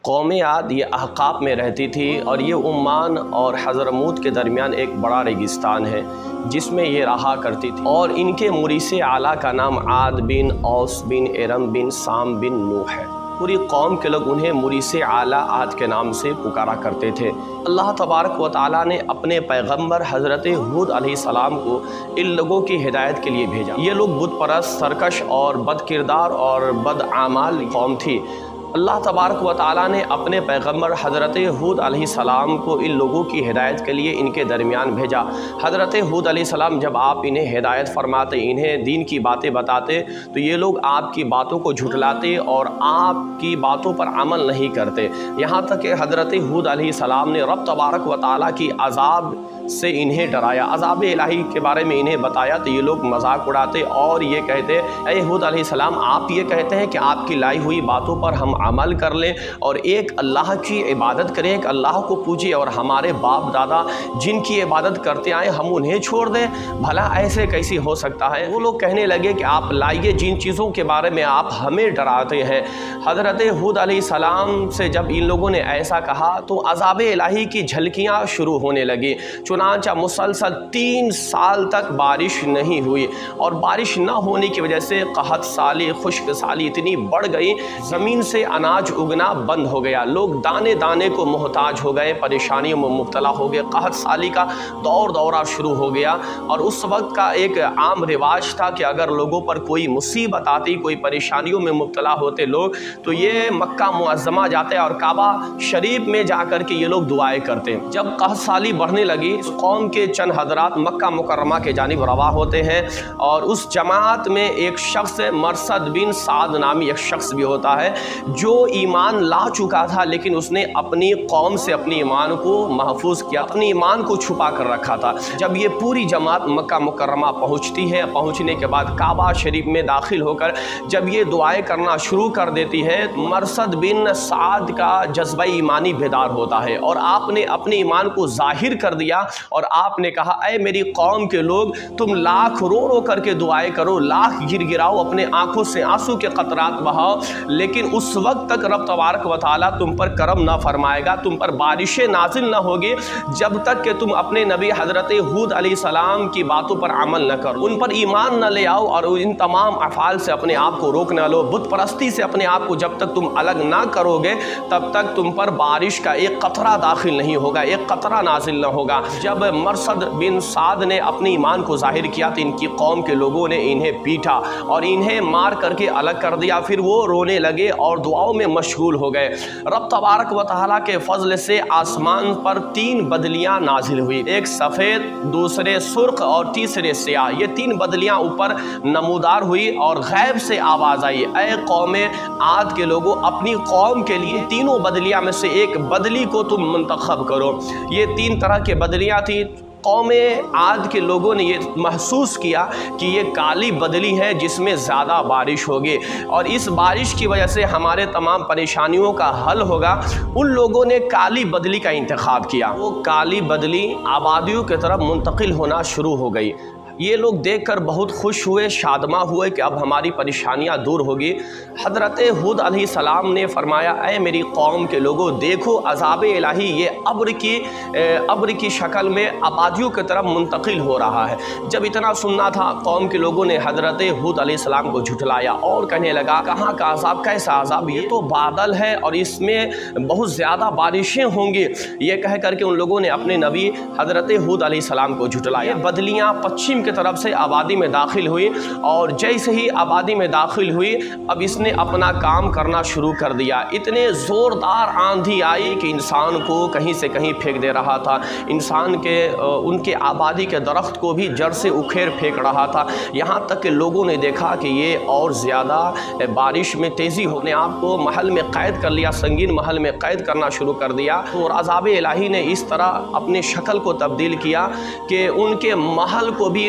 قوم عاد یہ احقاف میں رہتی تھی اور یہ عمان اور حضرموت کے درمیان ایک بڑا ریگستان ہے جس میں یہ رہا کرتی تھی، اور ان کے مریث اعلیٰ کا نام عاد بن اوس بن ارم بن سام بن نوح ہے۔ پوری قوم کے لوگ انہیں مریث اعلیٰ عاد کے نام سے پکارا کرتے تھے۔ اللہ تبارک و تعالیٰ نے اپنے پیغمبر حضرت ہود علیہ السلام کو ان لوگوں کی ہدایت کے لیے بھیجا۔ یہ لوگ بت پرست، سرکش اور بد کردار اور بد اعمال قوم تھی۔ اللہ تبارک و تعالیٰ نے اپنے پیغمبر حضرت ہود علیہ السلام کو ان لوگوں کی ہدایت کے لیے ان کے درمیان بھیجا۔ حضرت ہود علیہ السلام جب آپ انہیں ہدایت فرماتے، انہیں دین کی باتیں بتاتے، تو یہ لوگ آپ کی باتوں کو جھٹلاتے اور آپ کی باتوں پر عمل نہیں کرتے، یہاں تک کہ حضرت ہود علیہ السلام نے رب تبارک و تعالیٰ کی عذاب سے انہیں ڈرایا، عذاب الہی کے بارے میں انہیں بتایا، تو یہ لوگ مذاق اڑاتے اور یہ کہتے، اے ہود علیہ السلام آپ یہ کہتے ہیں کہ آپ کی لائی ہوئی باتوں پر ہم عمل کر لیں اور ایک اللہ کی عبادت کریں، ایک اللہ کو پوجیں، اور ہمارے باپ دادا جن کی عبادت کرتے آئے ہم انہیں چھوڑ دیں؟ بھلا ایسے کیسی ہو سکتا ہے؟ وہ لوگ کہنے لگے کہ آپ لائیے جن چیزوں کے بارے میں آپ ہمیں ڈراتے ہیں۔ حضرت ہود علیہ السلام سے جب ان لوگوں نے ایسا کہا تو عذاب الہی کی جھلکیاں شروع ہونے لگی، چنانچہ مسلسل 3 سال تک بارش نہیں ہوئی، اور بارش نہ ہونے کی وجہ سے قحط سالی، خشک سالی اتنی بڑھ گئی، زمین سے اناج اگنا بند ہو گیا، لوگ دانے دانے کو محتاج ہو گئے، پریشانیوں میں مبتلا ہو گئے، قحط سالی کا دورہ شروع ہو گیا۔ اور اس وقت کا ایک عام رواج تھا کہ اگر لوگوں پر کوئی مصیبت آتی، کوئی پریشانیوں میں مبتلا ہوتے لوگ، تو یہ مکہ معظمہ جاتے اور کعبہ شریف میں جا کر کے یہ لوگ دعائیں کرتے۔ جب قحط سالی بڑھنے لگی، قوم کے چند حضرات مکہ مکرمہ کے جانب رواں ہوتے ہیں، اور اس جماعت میں ایک شخص مرثد بن سعد نامی ایک شخص بھی ہوتا ہے جو ایمان لا چکا تھا، لیکن اس نے اپنی قوم سے اپنی ایمان کو محفوظ کیا، اپنی ایمان کو چھپا کر رکھا تھا۔ جب یہ پوری جماعت مکہ مکرمہ پہنچتی ہے، پہنچنے کے بعد کعبہ شریف میں داخل ہو کر جب یہ دعائیں کرنا شروع کر دیتی ہے، مرثد بن سعد کا جذبہ ایمانی بیدار ہوتا ہے، اور آپ نے اپنے ایمان کو ظاہر کر دیا، اور آپ نے کہا، اے میری قوم کے لوگ، تم لاکھ رو رو کر کے دعائیں کرو، لاکھ گر گراؤ، اپنے آنکھوں سے آنسو کے قطرات بہاؤ، لیکن اس وقت تک رب تبارک و تعالیٰ تم پر کرم نہ فرمائے گا، تم پر بارشیں نازل نہ ہوگی جب تک کہ تم اپنے نبی حضرت ہود علیہ السلام کی باتوں پر عمل نہ کرو، ان پر ایمان نہ لے آؤ، اور ان تمام افعال سے اپنے آپ کو روک نہ لو، بت پرستی سے اپنے آپ کو جب تک تم الگ نہ کرو گے تب تک تم پر بارش کا ایک قطرہ داخل نہیں ہوگا، ایک قطرہ نازل نہ ہوگا۔ جب مرثد بن سعد نے اپنے ایمان کو ظاہر کیا تو ان کی قوم کے لوگوں نے انہیں پیٹا اور انہیں مار کر کے الگ کر دیا، پھر وہ رونے لگے اور دعاؤں میں مشغول ہو گئے۔ رب تبارک و تعالیٰ کے فضل سے آسمان پر 3 بدلیاں نازل ہوئی، ایک سفید، دوسرے سرخ اور تیسرے سیاہ، یہ 3 بدلیاں اوپر نمودار ہوئی، اور غیب سے آواز آئی، اے قوم عاد کے لوگوں، اپنی قوم کے لیے تینوں بدلیاں میں سے ایک بدلی کو تم منتخب کرو۔ یہ 3 طرح کے بدلیاں تھیں۔ قوم عاد کے لوگوں نے یہ محسوس کیا کہ یہ کالی بدلی ہے جس میں زیادہ بارش ہوگی، اور اس بارش کی وجہ سے ہمارے تمام پریشانیوں کا حل ہوگا۔ ان لوگوں نے کالی بدلی کا انتخاب کیا، وہ کالی بدلی آبادیوں کی طرف منتقل ہونا شروع ہو گئی۔ یہ لوگ دیکھ کر بہت خوش ہوئے، شادماں ہوئے کہ اب ہماری پریشانیاں دور ہوگی۔ حضرت ہود علیہ السلام نے فرمایا، اے میری قوم کے لوگوں، دیکھو عذاب الہی یہ ابر کی شکل میں آبادیوں کی طرف منتقل ہو رہا ہے۔ جب اتنا سننا تھا، قوم کے لوگوں نے حضرت ہود علیہ السلام کو جھٹلایا اور کہنے لگا، کہاں کا عذاب، کیسا عذاب، یہ تو بادل ہے اور اس میں بہت زیادہ بارشیں ہوں گی۔ یہ کہہ کر کے ان لوگوں نے اپنے نبی حضرت ہود علیہ السلام کو جھٹلایا۔ بدلیاں پچھم کی طرف سے آبادی میں داخل ہوئی، اور جیسے ہی آبادی میں داخل ہوئی، اب اس نے اپنا کام کرنا شروع کر دیا۔ اتنے زوردار آندھی آئی کہ انسان کو کہیں سے کہیں پھینک دے رہا تھا، ان کے آبادی کے درخت کو بھی جڑ سے اکھیڑ پھینک رہا تھا، یہاں تک کہ لوگوں نے دیکھا کہ یہ اور زیادہ بارش میں تیزی ہونے آپ کو محل میں قید کر لیا، سنگین محل میں قید کرنا شروع کر دیا۔ اور عذاب الہی نے اس طرح اپنے شکل کو تبدیل کیا کہ ان کے محل کو بھی